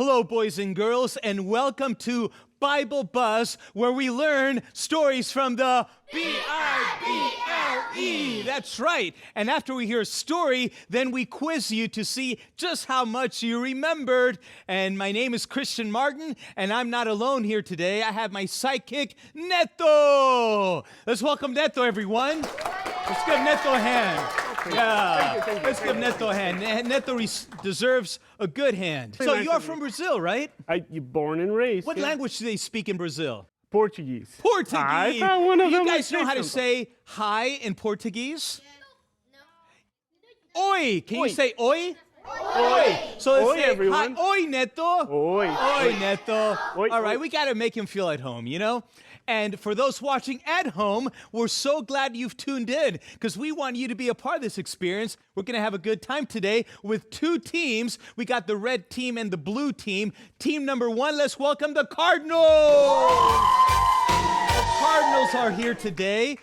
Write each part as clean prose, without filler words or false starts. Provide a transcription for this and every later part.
Hello, boys and girls, and welcome to Bible Buzz, where we learn stories from the Bible. That's right. And after we hear a story, then we quiz you to see just how much you remembered. And my name is Christian Martin, and I'm not alone here today. I have my sidekick, Neto. Let's welcome Neto, everyone. Let's give Neto a hand. Yeah, let's give Neto a hand. Neto deserves a good hand. So you're from Brazil, right? You're born and raised. What language do they speak in Brazil? Portuguese. Portuguese. I found one of them. You guys know how to say hi in Portuguese? No. Oi. Can you say oi? Oi. So let's say everyone. Hi. Oi, Neto. Oi. Oi, Neto. Oi, All right, oi. we got to make him feel at home, you know? And for those watching at home, we're so glad you've tuned in because we want you to be a part of this experience. We're going to have a good time today with two teams. We got the red team and the blue team. Team number one, let's welcome the Cardinals. The Cardinals are here today.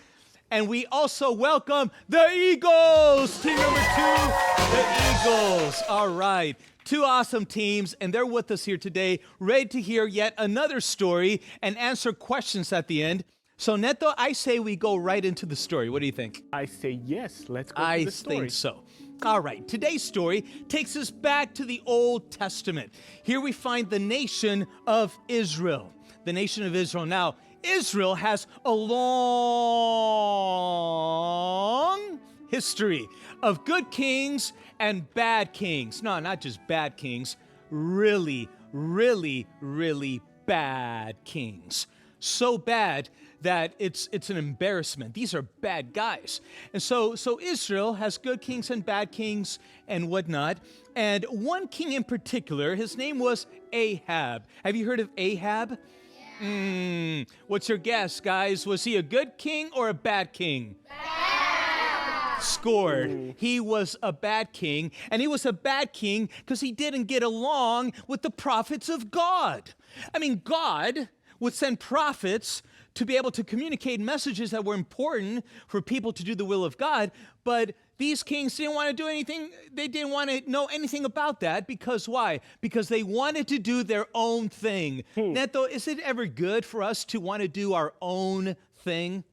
And we also welcome the Eagles. Team number two, the Eagles. All right. Two awesome teams, and they're with us here today, ready to hear yet another story and answer questions at the end. So, Neto, I say we go right into the story. What do you think? I say yes. Let's go to the story. I think so. All right. Today's story takes us back to the Old Testament. Here we find the nation of Israel. The nation of Israel. Now, Israel has a long history of good kings and bad kings. No, not just bad kings, really, really, really bad kings. So bad that it's an embarrassment. These are bad guys. And so Israel has good kings and bad kings and whatnot. And one king in particular, his name was Ahab. Have you heard of Ahab? Yeah. What's your guess, guys? Was he a good king or a bad king? Scored. He was a bad king, and he was a bad king because he didn't get along with the prophets of God. I mean, God would send prophets to be able to communicate messages that were important for people to do the will of God, but these kings didn't want to do anything. They didn't want to know anything about that because why? Because they wanted to do their own thing. Neto, is it ever good for us to want to do our own thing?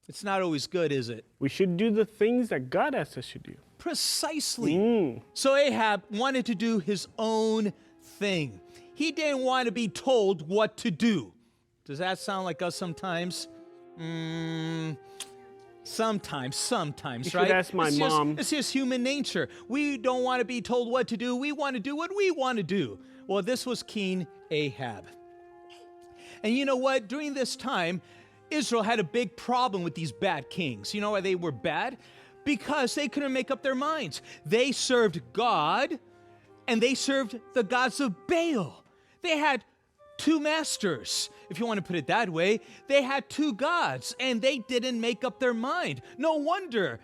It's not always good, is it? We should do the things that God asks us to do. Precisely. So Ahab wanted to do his own thing. He didn't want to be told what to do. Does that sound like us sometimes? Sometimes, You right? should ask my mom. It's just human nature. We don't want to be told what to do. We want to do what we want to do. Well, this was King Ahab. And you know what? During this time, Israel had a big problem with these bad kings. You know why they were bad? Because they couldn't make up their minds. They served God, and they served the gods of Baal. They had two masters, if you want to put it that way. They had two gods, and they didn't make up their mind. No wonder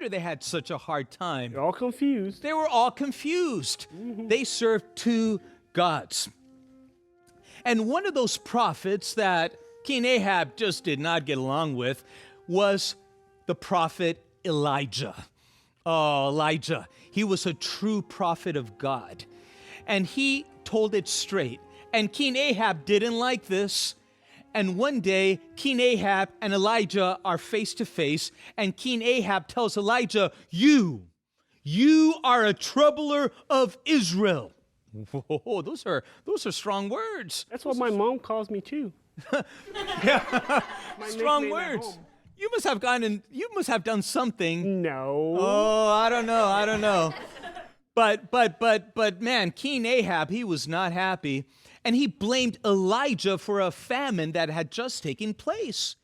they had such a hard time. They're all confused. They were all confused. They served two gods. And one of those prophets that King Ahab just did not get along with was the prophet Elijah. Oh, Elijah. He was a true prophet of God. And he told it straight. And King Ahab didn't like this. And one day, King Ahab and Elijah are face to face. And King Ahab tells Elijah, you are a troubler of Israel. Whoa, those are strong words. That's what my mom calls me too. Yeah, strong words. You must have done something. No. Oh, I don't know. But man, King Ahab, he was not happy. And he blamed Elijah for a famine that had just taken place.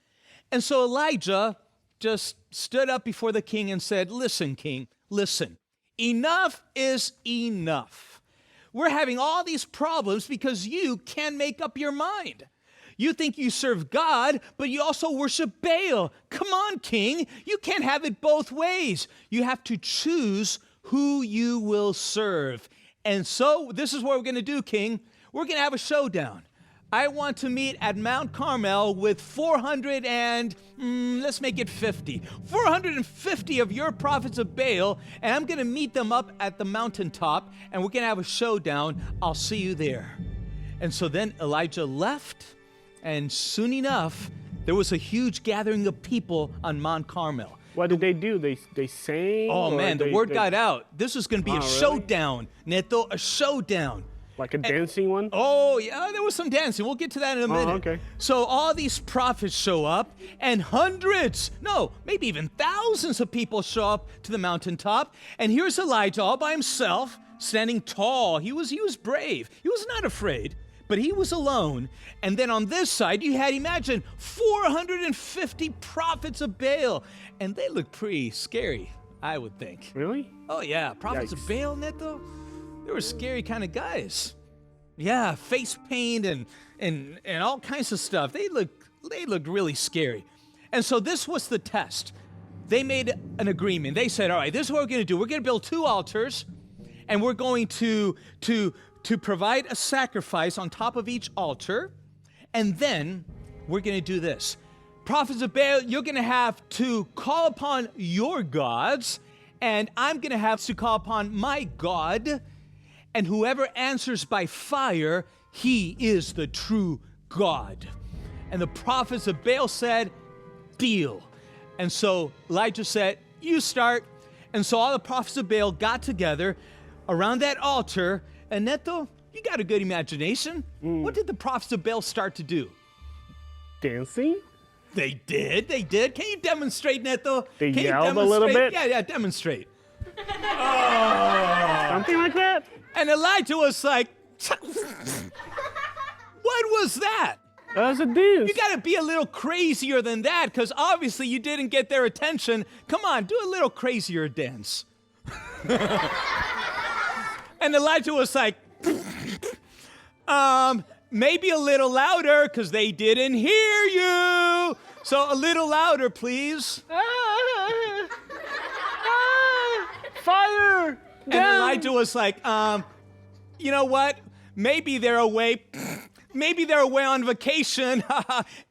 And so Elijah just stood up before the king and said, listen, king, listen, enough is enough. We're having all these problems because you can't make up your mind. You think you serve God, but you also worship Baal. Come on, king. You can't have it both ways. You have to choose who you will serve. And so this is what we're going to do, king. We're going to have a showdown. I want to meet at Mount Carmel with 400 and, let's make it 50. 450 of your prophets of Baal, and I'm going to meet them up at the mountaintop, and we're going to have a showdown. I'll see you there. And so then Elijah left, and soon enough, there was a huge gathering of people on Mount Carmel. What did they do? They sang? Oh, man, the word got out. This was going to be a really? showdown, Neto, a showdown. Like a dancing one? Oh, yeah, there was some dancing. We'll get to that in a minute. Okay. So all these prophets show up, and hundreds, no, maybe even thousands of people show up to the mountaintop. And here's Elijah all by himself, standing tall. He was brave. He was not afraid, but he was alone. And then on this side, you had, imagine, 450 prophets of Baal. And they look pretty scary, I would think. Really? Oh, yeah, prophets of Baal, Neto? They were scary kind of guys. Yeah, face paint and all kinds of stuff. They looked really scary. And so this was the test. They made an agreement. They said, all right, this is what we're going to do. We're going to build 2 altars, and we're going to provide a sacrifice on top of each altar, and then we're going to do this. Prophets of Baal, you're going to have to call upon your gods, and I'm going to have to call upon my God. And whoever answers by fire, he is the true God. And the prophets of Baal said, deal. And so Elijah said, you start. And so all the prophets of Baal got together around that altar. And Neto, you got a good imagination. What did the prophets of Baal start to do? Dancing? They did. Can you demonstrate, Neto? They yelled a little bit? Yeah, demonstrate. Something like that? And Elijah was like, what was that? That was a dance. You got to be a little crazier than that, because obviously you didn't get their attention. Come on, do a little crazier dance. And Elijah was like, maybe a little louder, because they didn't hear you. So a little louder, please. Fire! And Elijah was like, you know what? Maybe they're away. Maybe they're away on vacation.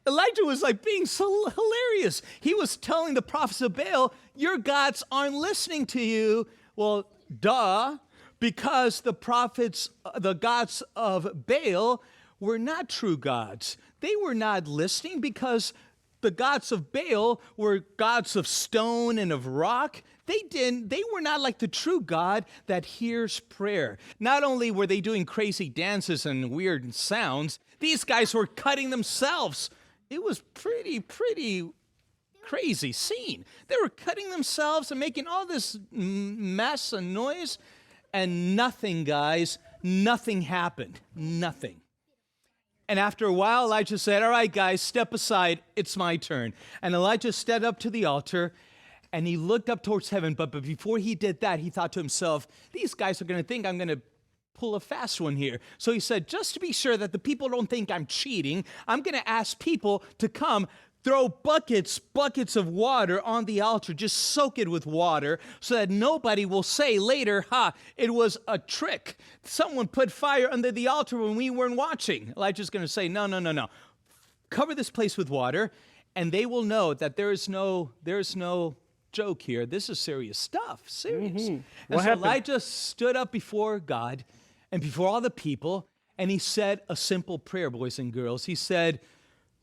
Elijah was like being so hilarious. He was telling the prophets of Baal, your gods aren't listening to you. Well, duh, because the gods of Baal were not true gods. They were not listening because the gods of Baal were gods of stone and of rock. They were not like the true God that hears prayer. Not only were they doing crazy dances and weird sounds, these guys were cutting themselves. It was pretty crazy scene. They were cutting themselves and making all this mess and noise, and nothing, guys, nothing happened. Nothing. And after a while, Elijah said, all right, guys, step aside. It's my turn. And Elijah stepped up to the altar, and he looked up towards heaven. But before he did that, he thought to himself, these guys are going to think I'm going to pull a fast one here. So he said, just to be sure that the people don't think I'm cheating, I'm going to ask people to come throw buckets of water on the altar, just soak it with water so that nobody will say later, it was a trick. Someone put fire under the altar when we weren't watching. Elijah's going to say, no. Cover this place with water, and they will know that there is no joke here. This is serious stuff, serious. Mm-hmm. And so happened? Elijah stood up before God and before all the people, and he said a simple prayer, boys and girls. He said,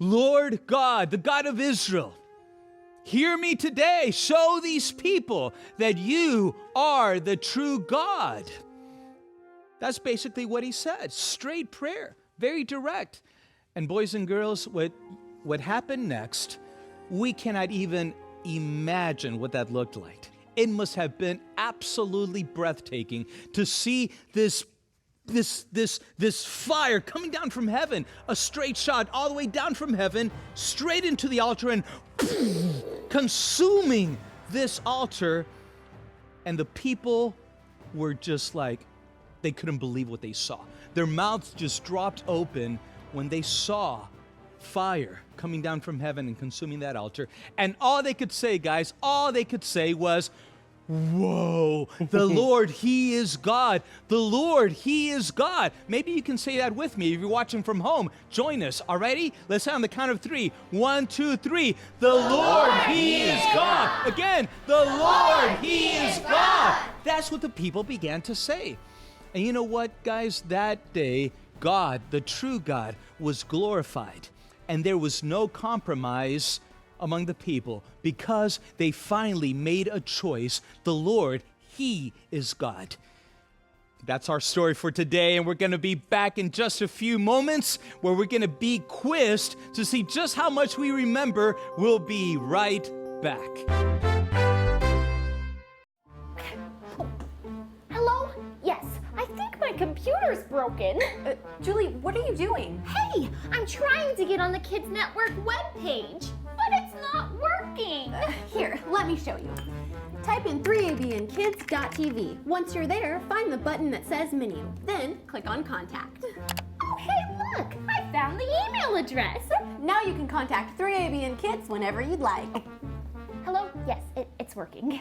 Lord God, the God of Israel, hear me today. Show these people that you are the true God. That's basically what he said. Straight prayer, very direct. And boys and girls, what happened next, we cannot even imagine what that looked like. It must have been absolutely breathtaking to see this fire coming down from heaven, a straight shot all the way down from heaven, straight into the altar, and consuming this altar. And the people were just like, they couldn't believe what they saw. Their mouths just dropped open when they saw fire coming down from heaven and consuming that altar. And all they could say, guys, all they could say was, Whoa, the Lord, He is God. The Lord, He is God. Maybe you can say that with me. If you're watching from home, join us. All righty? Let's say on the count of 3. 1, 2, 3. The Lord, He is God. Again, the Lord, He is God. That's what the people began to say. And you know what, guys? That day, God, the true God, was glorified. And there was no compromise among the people because they finally made a choice. The Lord, He is God. That's our story for today, and we're going to be back in just a few moments where we're going to be quizzed to see just how much we remember. We'll be right back. Hello? Yes, I think my computer's broken. Julie, what are you doing? Hey, I'm trying to get on the Kids Network webpage, but it's not working. Here, let me show you. Type in 3abnkids.tv. Once you're there, find the button that says menu. Then click on contact. Oh, hey, look, I found the email address. Now you can contact 3ABN Kids whenever you'd like. Hello? Yes, it's working.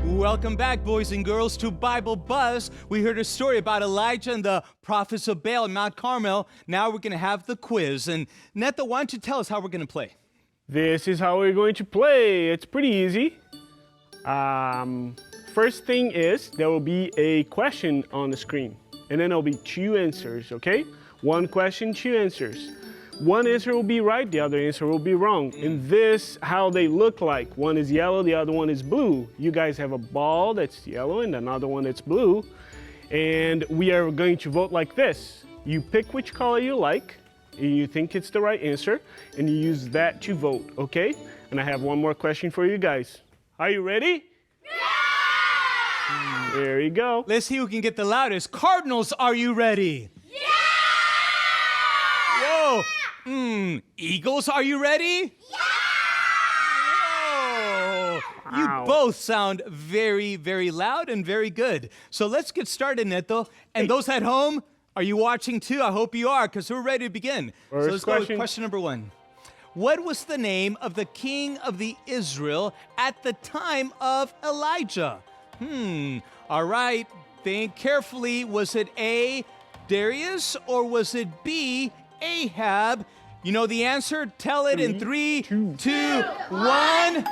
Welcome back, boys and girls, to Bible Buzz. We heard a story about Elijah and the prophets of Baal in Mount Carmel. Now we're going to have the quiz. And Neto, why don't you tell us how we're going to play? This is how we're going to play. It's pretty easy. First thing is there will be a question on the screen, and then there'll be 2 answers, okay? 1 question, 2 answers. One answer will be right, the other answer will be wrong. And this, how they look like. One is yellow, the other one is blue. You guys have a ball that's yellow and another one that's blue. And we are going to vote like this. You pick which color you like, and you think it's the right answer, and you use that to vote, okay? And I have one more question for you guys. Are you ready? Yeah! There you go. Let's see who can get the loudest. Cardinals, are you ready? Yeah! Whoa! Eagles, are you ready? Yeah! Whoa! Wow. You both sound very, very loud and very good. So let's get started, Neto. And those at home, are you watching too? I hope you are, because we're ready to begin. So let's go with question number 1. What was the name of the king of the Israel at the time of Elijah? All right, think carefully. Was it A, Darius, or was it B, Ahab? You know the answer? Tell it in 3, 2, 1.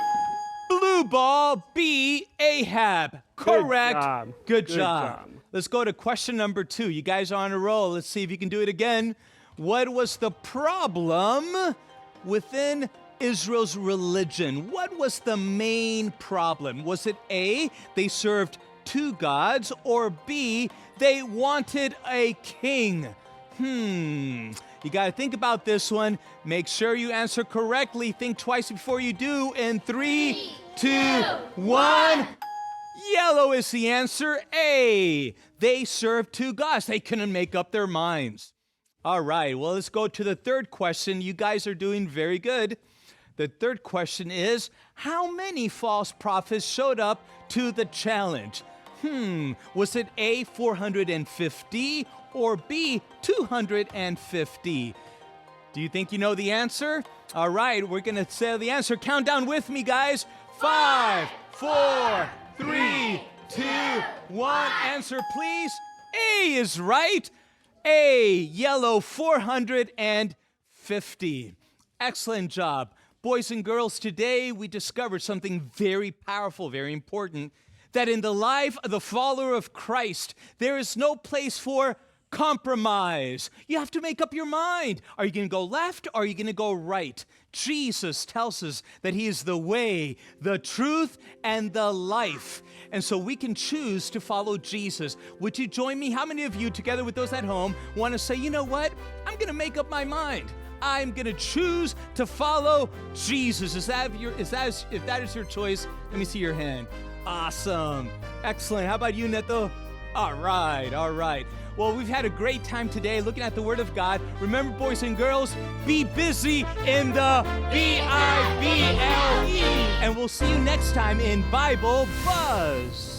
Blue ball, B, Ahab. Correct. Good job. Let's go to question number 2. You guys are on a roll. Let's see if you can do it again. What was the problem within Israel's religion? What was the main problem? Was it A, they served 2 gods, or B, they wanted a king? You got to think about this one. Make sure you answer correctly. Think twice before you do. In 3, 2, 1. Yellow is the answer. A. They served 2 gods. They couldn't make up their minds. All right, well, let's go to the third question. You guys are doing very good. The third question is, how many false prophets showed up to the challenge? Was it A, 450, or B, 250? Do you think you know the answer? All right, we're going to say the answer. Count down with me, guys. 5, 4, 3, 2, 1. Answer, please. A is right. A, yellow, 450. Excellent job. Boys and girls, today we discovered something very powerful, very important, that in the life of the follower of Christ, there is no place for compromise. You have to make up your mind. Are you going to go left or are you going to go right? Jesus tells us that He is the way, the truth, and the life. And so we can choose to follow Jesus. Would you join me? How many of you, together with those at home, want to say, you know what? I'm going to make up my mind. I'm going to choose to follow Jesus. If that is your choice, let me see your hand. Awesome. Excellent. How about you, Neto? All right. Well, we've had a great time today looking at the Word of God. Remember, boys and girls, be busy in the Bible. And we'll see you next time in Bible Buzz.